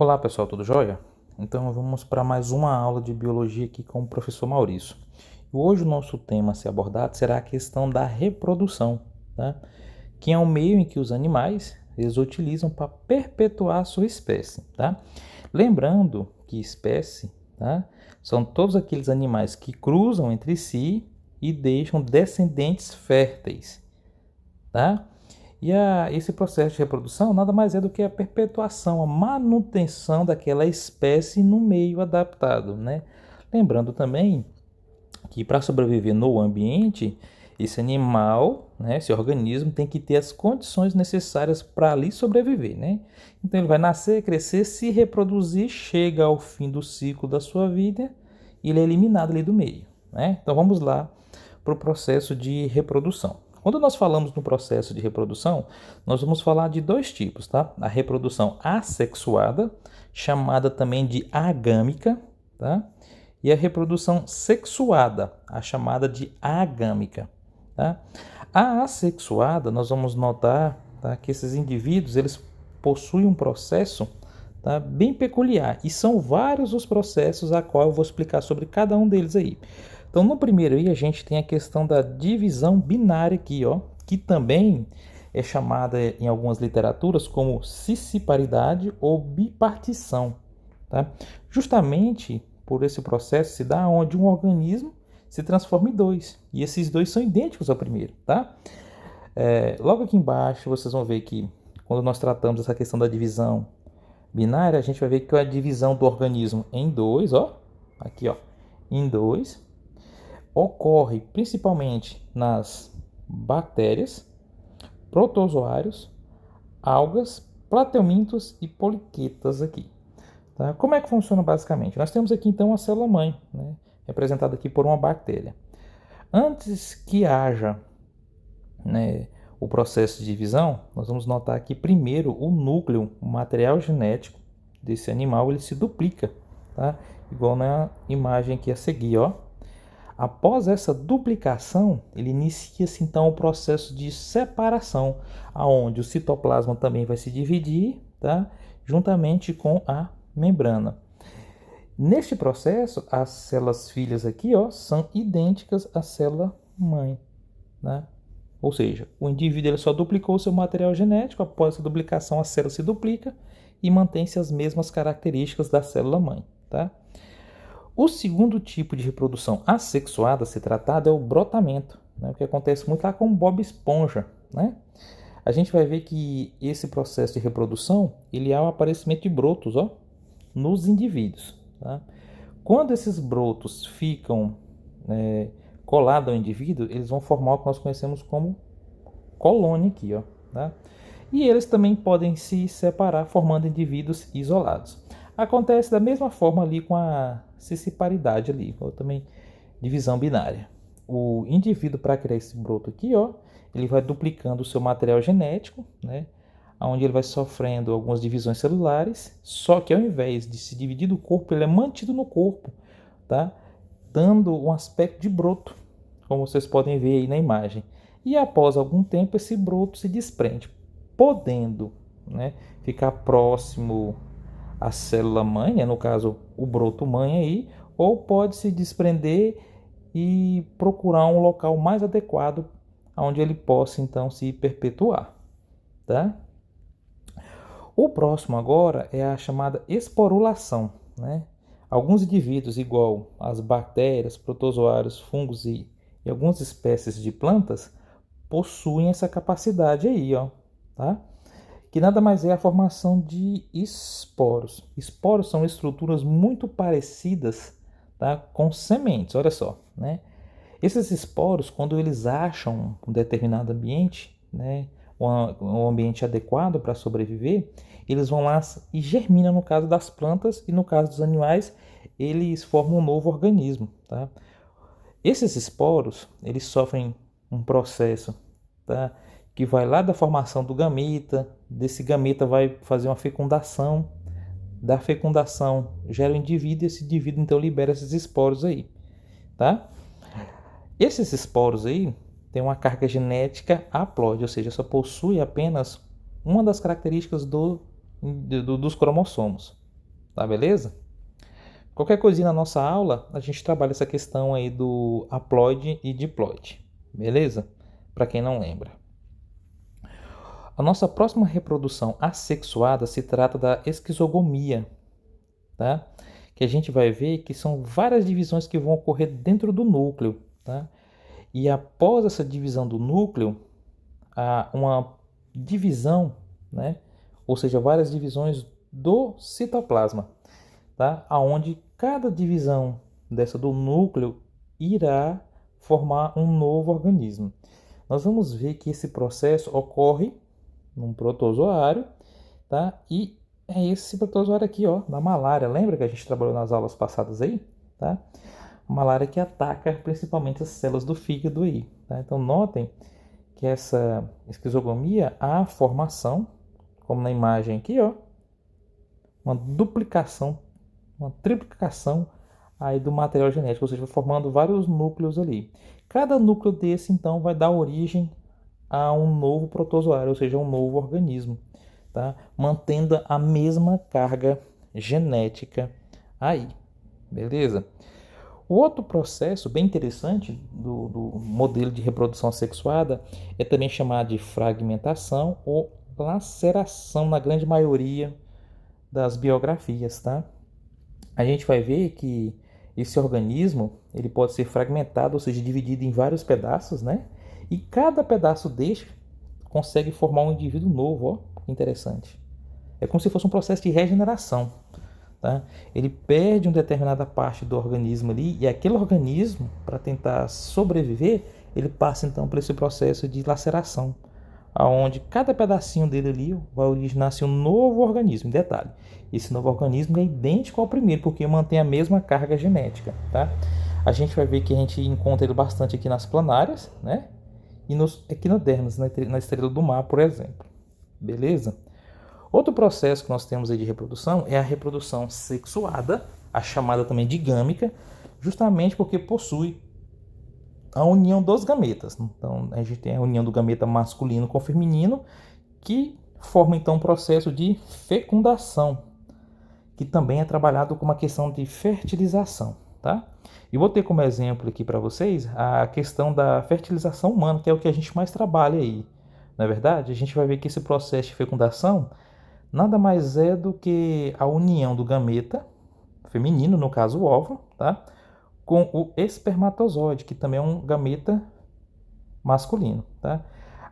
Olá pessoal, tudo jóia? Então vamos para mais uma aula de biologia aqui com o professor Maurício. E hoje o nosso tema a ser abordado será a questão da reprodução, tá? Que é um meio em que os animais eles utilizam para perpetuar a sua espécie, tá? Lembrando que espécie, tá? São todos aqueles animais que cruzam entre si e deixam descendentes férteis, tá? Esse processo de reprodução nada mais é do que a perpetuação, a manutenção daquela espécie no meio adaptado, né? Lembrando também que para sobreviver no ambiente, esse animal, né, esse organismo tem que ter as condições necessárias para ali sobreviver, né? Então ele vai nascer, crescer, se reproduzir, chega ao fim do ciclo da sua vida e ele é eliminado ali do meio, né? Então vamos lá para o processo de reprodução. Quando nós falamos no processo de reprodução, nós vamos falar de dois tipos, tá? A reprodução assexuada, chamada também de agâmica, tá? E a reprodução sexuada, a chamada de agâmica, tá? A assexuada, nós vamos notar, tá, que esses indivíduos eles possuem um processo, tá, bem peculiar, e são vários os processos a qual eu vou explicar sobre cada um deles aí. Então, no primeiro aí, a gente tem a questão da divisão binária aqui, ó, que também é chamada em algumas literaturas como cisciparidade ou bipartição, tá? Justamente por esse processo se dá onde um organismo se transforma em dois, e esses dois são idênticos ao primeiro, tá? Logo aqui embaixo, vocês vão ver que quando nós tratamos essa questão da divisão binária, a gente vai ver que a divisão do organismo em dois, ó, aqui, ó, em dois, ocorre principalmente nas bactérias, protozoários, algas, plateumintos e poliquetas aqui. Tá? Como é que funciona basicamente? Nós temos aqui então a célula-mãe, né, representada aqui por uma bactéria. Antes que haja, né, o processo de divisão, nós vamos notar que primeiro o núcleo, o material genético desse animal, ele se duplica, tá? Igual na imagem aqui a seguir, ó. Após essa duplicação, ele inicia-se então o processo de separação, aonde o citoplasma também vai se dividir, tá? Juntamente com a membrana. Neste processo, as células filhas aqui, ó, são idênticas à célula mãe, né? Ou seja, o indivíduo ele só duplicou seu material genético, após a duplicação a célula se duplica e mantém-se as mesmas características da célula mãe, tá? O segundo tipo de reprodução assexuada a ser tratado é o brotamento, né? O que acontece muito lá com o Bob Esponja, né? A gente vai ver que esse processo de reprodução ele é o aparecimento de brotos, ó, nos indivíduos, tá? Quando esses brotos ficam colados ao indivíduo, eles vão formar o que nós conhecemos como colônia aqui, ó, tá? E eles também podem se separar formando indivíduos isolados. Acontece da mesma forma ali com a cisciparidade ali, ou também divisão binária. O indivíduo, para criar esse broto aqui, ó, ele vai duplicando o seu material genético, né, onde ele vai sofrendo algumas divisões celulares, só que ao invés de se dividir do corpo, ele é mantido no corpo, tá, dando um aspecto de broto, como vocês podem ver aí na imagem. E após algum tempo, esse broto se desprende, podendo, né, ficar próximo a célula mãe, né, no caso o broto mãe aí, ou pode se desprender e procurar um local mais adequado onde ele possa então se perpetuar, tá? O próximo agora é a chamada esporulação, né? Alguns indivíduos, igual as bactérias, protozoários, fungos e algumas espécies de plantas, possuem essa capacidade aí, ó, tá? Que nada mais é a formação de esporos. Esporos são estruturas muito parecidas, tá, com sementes, olha só, né? Esses esporos, quando eles acham um determinado ambiente, né, um ambiente adequado para sobreviver, eles vão lá e germinam no caso das plantas e no caso dos animais, eles formam um novo organismo, tá? Esses esporos, eles sofrem um processo, tá, que vai lá da formação do gameta, desse gameta vai fazer uma fecundação, da fecundação gera um indivíduo e esse indivíduo então libera esses esporos aí, tá? Esses esporos aí têm uma carga genética haploide, ou seja, só possui apenas uma das características dos cromossomos, Tá beleza? Qualquer coisinha na nossa aula, a gente trabalha essa questão aí do haploide e diploide, beleza? Para quem não lembra. A nossa próxima reprodução assexuada se trata da esquizogamia, tá? Que a gente vai ver que são várias divisões que vão ocorrer dentro do núcleo, tá? E após essa divisão do núcleo, há uma divisão, né? Ou seja, várias divisões do citoplasma, tá? Aonde cada divisão dessa do núcleo irá formar um novo organismo. Nós vamos ver que esse processo ocorre num protozoário, tá? E é esse protozoário aqui, ó, da malária. Lembra que a gente trabalhou nas aulas passadas aí, tá? A malária que ataca principalmente as células do fígado aí, tá? Então notem que essa esquizogamia há a formação, como na imagem aqui, ó, uma duplicação, uma triplicação aí do material genético, ou seja, formando vários núcleos ali. Cada núcleo desse, então, vai dar origem a um novo protozoário, ou seja, um novo organismo, tá? Mantendo a mesma carga genética aí, beleza? O outro processo bem interessante do modelo de reprodução assexuada é também chamado de fragmentação ou laceração na grande maioria das biografias, tá? A gente vai ver que esse organismo ele pode ser fragmentado, ou seja, dividido em vários pedaços, né? E cada pedaço deste consegue formar um indivíduo novo, ó, que interessante. É como se fosse um processo de regeneração, tá? Ele perde uma determinada parte do organismo ali e aquele organismo, para tentar sobreviver, ele passa então por esse processo de laceração, aonde cada pedacinho dele ali vai originar-se um novo organismo. Detalhe, esse novo organismo é idêntico ao primeiro, porque mantém a mesma carga genética, tá? A gente vai ver que a gente encontra ele bastante aqui nas planárias, né? E nos equinodermos, na estrela do mar, por exemplo. Beleza? Outro processo que nós temos aí de reprodução é a reprodução sexuada, a chamada também de gâmica, justamente porque possui a união dos gametas. Então, a gente tem a união do gameta masculino com o feminino, que forma então um processo de fecundação, que também é trabalhado com uma questão de fertilização, tá? E vou ter como exemplo aqui para vocês a questão da fertilização humana, que é o que a gente mais trabalha aí. Na verdade, a gente vai ver que esse processo de fecundação nada mais é do que a união do gameta feminino, no caso o óvulo, tá? Com o espermatozoide, que também é um gameta masculino, tá?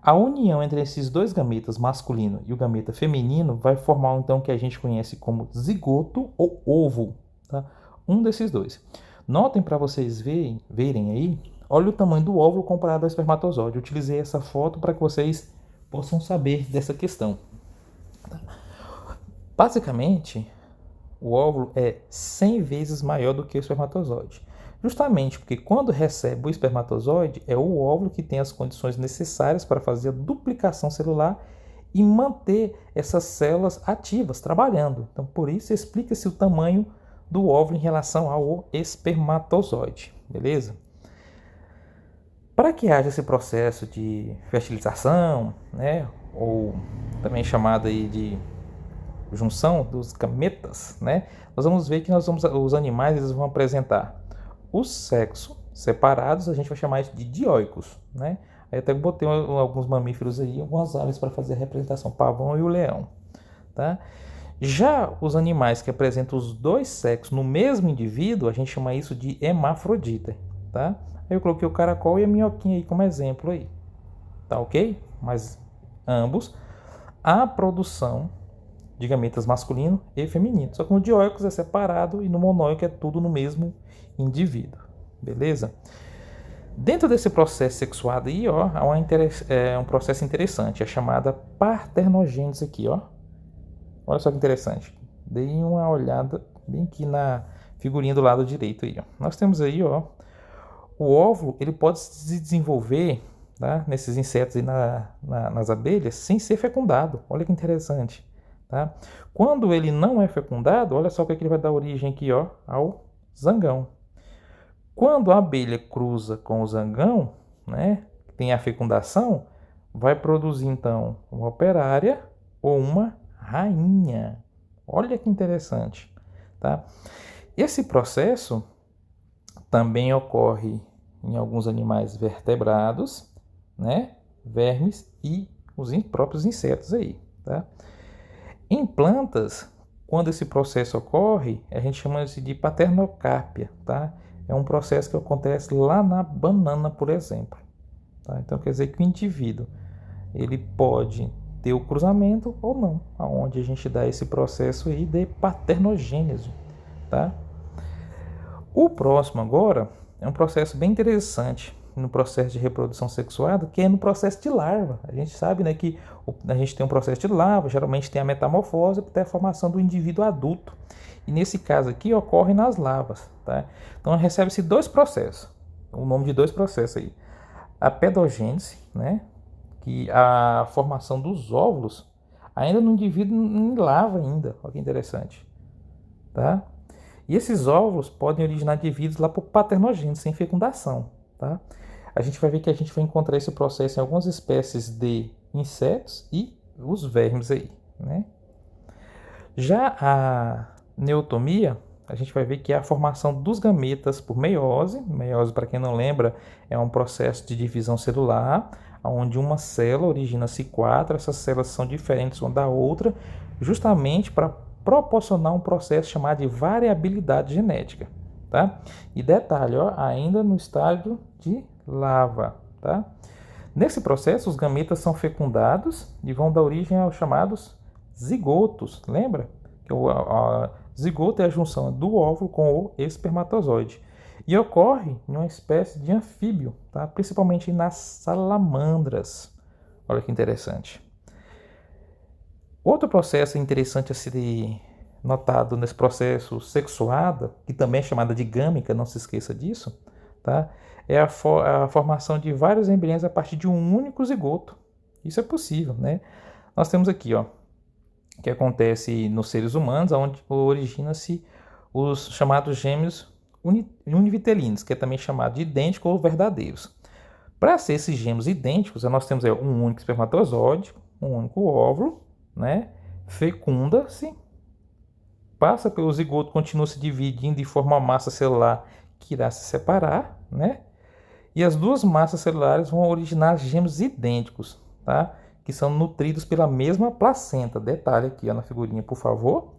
A união entre esses dois gametas, masculino e o gameta feminino, vai formar então o que a gente conhece como zigoto ou ovo, tá? Um desses dois. Notem para vocês verem aí, olha o tamanho do óvulo comparado ao espermatozoide. Eu utilizei essa foto para que vocês possam saber dessa questão. Basicamente, o óvulo é 100 vezes maior do que o espermatozoide. Justamente porque quando recebe o espermatozoide, é o óvulo que tem as condições necessárias para fazer a duplicação celular e manter essas células ativas, trabalhando. Então, por isso, explica-se o tamanho do óvulo em relação ao espermatozoide, beleza? Para que haja esse processo de fertilização, né, ou também chamado aí de junção dos gametas, né, nós vamos ver que os animais eles vão apresentar o sexo separados, a gente vai chamar isso de dioicos, né? Aí até botei alguns mamíferos aí, algumas aves para fazer a representação, o pavão e o leão, tá? Já os animais que apresentam os dois sexos no mesmo indivíduo, a gente chama isso de hermafrodita, tá? Aí eu coloquei o caracol e a minhoquinha aí como exemplo aí, tá ok? Mas ambos a produção de gametas masculino e feminino. Só que no dioicos é separado e no monóico é tudo no mesmo indivíduo, beleza? Dentro desse processo sexuado aí, ó, há um processo interessante, é chamada parternogênese aqui, ó. Olha só que interessante. Dei uma olhada bem aqui na figurinha do lado direito aí, ó. Nós temos aí, ó, o óvulo, ele pode se desenvolver, tá, nesses insetos aí nas abelhas sem ser fecundado. Olha que interessante. Tá? Quando ele não é fecundado, olha só o que ele vai dar origem aqui, ó, ao zangão. Quando a abelha cruza com o zangão, né, tem a fecundação, vai produzir então uma operária ou uma rainha. Olha que interessante. tá? Esse processo também ocorre em alguns animais vertebrados, né? Vermes e os próprios insetos aí, tá? Em plantas, quando esse processo ocorre, a gente chama isso de paternocárpia, tá? É um processo que acontece lá na banana, por exemplo. Tá? Então quer dizer que o indivíduo ele pode ter o cruzamento ou não, aonde a gente dá esse processo aí de paternogênese, tá? O próximo agora é um processo bem interessante no processo de reprodução sexuada, que é no processo de larva. A gente sabe, né, que a gente tem um processo de larva, geralmente tem a metamorfose até a formação do indivíduo adulto. E nesse caso aqui ocorre nas larvas, tá? Então recebe-se dois processos, o nome de dois processos aí. A pedogênese, né, que a formação dos óvulos ainda no indivíduo em larva ainda, olha que interessante, tá? E esses óvulos podem originar indivíduos lá por paternogênese, sem fecundação, tá? A gente vai ver que a gente vai encontrar esse processo em algumas espécies de insetos e os vermes aí, né? Já a neotomia, a gente vai ver que é a formação dos gametas por meiose. Meiose, para quem não lembra, é um processo de divisão celular, onde uma célula origina-se quatro, essas células são diferentes uma da outra, justamente para proporcionar um processo chamado de variabilidade genética, tá? E detalhe, ó, ainda no estágio de larva, tá? Nesse processo, os gametas são fecundados e vão dar origem aos chamados zigotos, lembra? Que a zigoto é a junção do óvulo com o espermatozoide e ocorre em uma espécie de anfíbio, tá? Principalmente nas salamandras. Olha que interessante. Outro processo interessante a ser notado nesse processo sexuada, que também é chamada de gâmica, não se esqueça disso, tá? É a formação de vários embriões a partir de um único zigoto. Isso é possível, né? Nós temos aqui, ó, que acontece nos seres humanos, onde origina-se os chamados gêmeos univitelinos, que é também chamado de idênticos ou verdadeiros. Para ser esses gêmeos idênticos, nós temos um único espermatozoide, um único óvulo, né? Fecunda-se, passa pelo zigoto, continua se dividindo e forma uma massa celular que irá se separar, né? E as duas massas celulares vão originar gêmeos idênticos, tá? Que são nutridos pela mesma placenta. Detalhe aqui ó, na figurinha, por favor.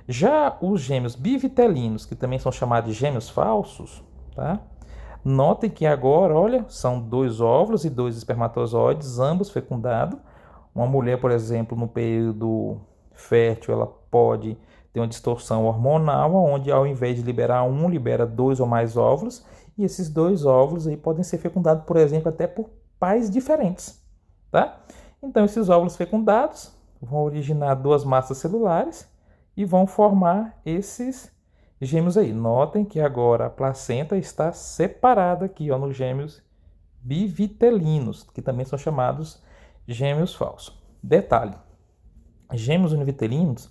Já os gêmeos bivitelinos, que também são chamados de gêmeos falsos, tá? Notem que agora, olha, são dois óvulos e dois espermatozoides, ambos fecundados. Uma mulher, por exemplo, no período fértil, ela pode ter uma distorção hormonal, onde ao invés de liberar um, libera dois ou mais óvulos, e esses dois óvulos aí podem ser fecundados, por exemplo, até por pais diferentes, tá? Então, esses óvulos fecundados vão originar duas massas celulares e vão formar esses gêmeos aí. Notem que agora a placenta está separada aqui, ó, nos gêmeos bivitelinos, que também são chamados gêmeos falsos. Detalhe, gêmeos univitelinos,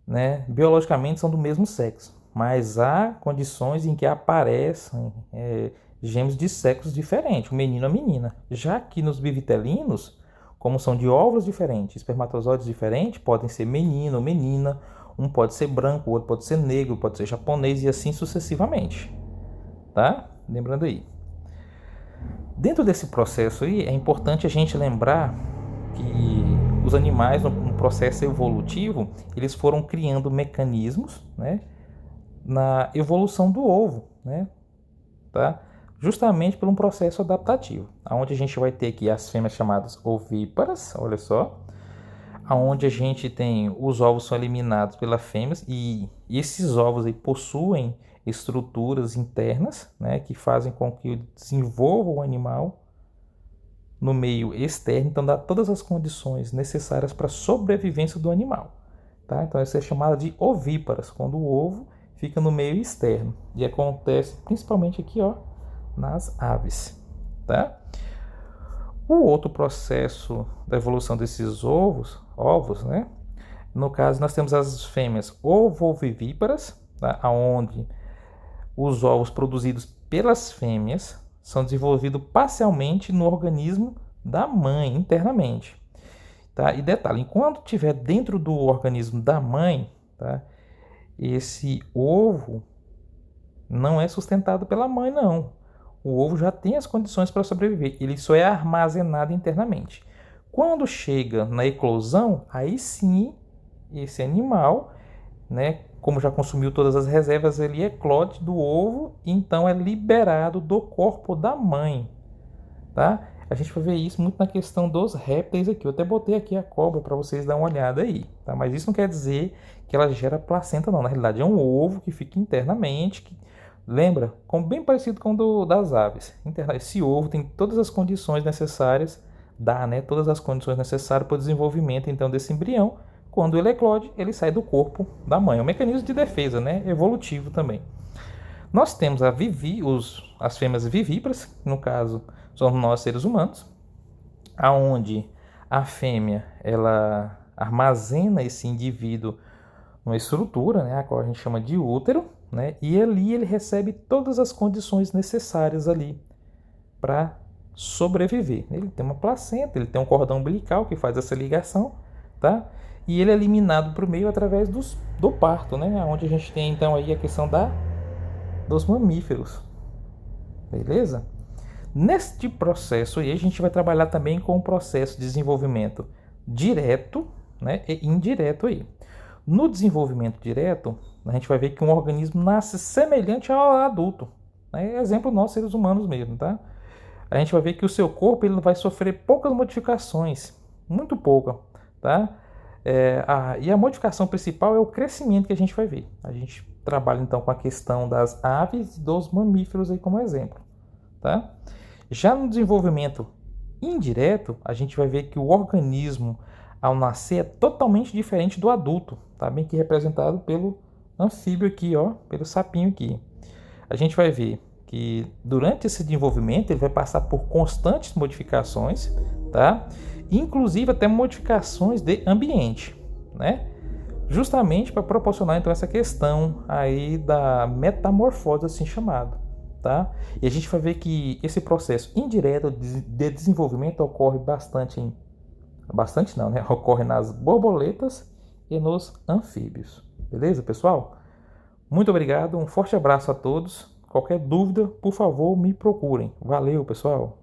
né, biologicamente são do mesmo sexo, mas há condições em que aparecem gêmeos de sexos diferentes, o menino e a menina. Já que nos bivitelinos, como são de óvulos diferentes, espermatozoides diferentes, podem ser menino ou menina, um pode ser branco, o outro pode ser negro, pode ser japonês e assim sucessivamente, tá? Lembrando aí. Dentro desse processo aí, é importante a gente lembrar que os animais, no processo evolutivo, eles foram criando mecanismos, né, na evolução do ovo, né, tá? Justamente por um processo adaptativo, onde a gente vai ter aqui as fêmeas chamadas ovíparas, olha só, onde a gente tem os ovos são eliminados pelas fêmeas e esses ovos aí possuem estruturas internas, né, que fazem com que desenvolva o animal no meio externo, então dá todas as condições necessárias para a sobrevivência do animal, tá? Então essa é chamada de ovíparas, quando o ovo fica no meio externo e acontece principalmente aqui, ó, nas aves, tá? O outro processo da evolução desses ovos, né? No caso nós temos as fêmeas ovovivíparas, tá? Onde os ovos produzidos pelas fêmeas são desenvolvidos parcialmente no organismo da mãe, internamente, tá? E detalhe, enquanto estiver dentro do organismo da mãe, tá? esse ovo não é sustentado pela mãe, não. O ovo já tem as condições para sobreviver, ele só é armazenado internamente. Quando chega na eclosão, aí sim esse animal, né, como já consumiu todas as reservas, ele eclode do ovo e então é liberado do corpo da mãe, tá? A gente vai ver isso muito na questão dos répteis aqui. Eu até botei aqui a cobra para vocês darem uma olhada aí, tá? Mas isso não quer dizer que ela gera placenta, não. Na realidade é um ovo que fica internamente, lembra? Bem parecido com o das aves. Esse ovo tem todas as condições necessárias, né? Todas as condições necessárias para o desenvolvimento então desse embrião. Quando ele eclode, ele sai do corpo da mãe. É um mecanismo de defesa, né? Evolutivo também. Nós temos as fêmeas vivíparas, no caso, somos nós seres humanos, aonde a fêmea ela armazena esse indivíduo numa estrutura, né, a qual a gente chama de útero, né, e ali ele recebe todas as condições necessárias ali para sobreviver. Ele tem uma placenta, ele tem um cordão umbilical que faz essa ligação, tá? E ele é eliminado para o meio através do parto, né, onde a gente tem então aí a questão dos mamíferos, beleza? Neste processo aí a gente vai trabalhar também com o processo de desenvolvimento direto, né, e indireto aí. No desenvolvimento direto, a gente vai ver que um organismo nasce semelhante ao adulto, né? Exemplo nós seres humanos mesmo, tá? A gente vai ver que o seu corpo ele vai sofrer poucas modificações, muito pouca, tá? E a modificação principal é o crescimento que a gente vai ver. A gente trabalha então com a questão das aves e dos mamíferos aí como exemplo, tá? Já no desenvolvimento indireto, a gente vai ver que o organismo ao nascer é totalmente diferente do adulto, tá? Bem que representado pelo anfíbio aqui, ó, pelo sapinho aqui. A gente vai ver que durante esse desenvolvimento ele vai passar por constantes modificações, tá? Inclusive até modificações de ambiente, né? Justamente para proporcionar então essa questão aí da metamorfose assim chamado, tá? E a gente vai ver que esse processo indireto de desenvolvimento ocorre bastante não, né? Ocorre nas borboletas e nos anfíbios. Beleza, pessoal? Muito obrigado, um forte abraço a todos. Qualquer dúvida, por favor, me procurem. Valeu, pessoal!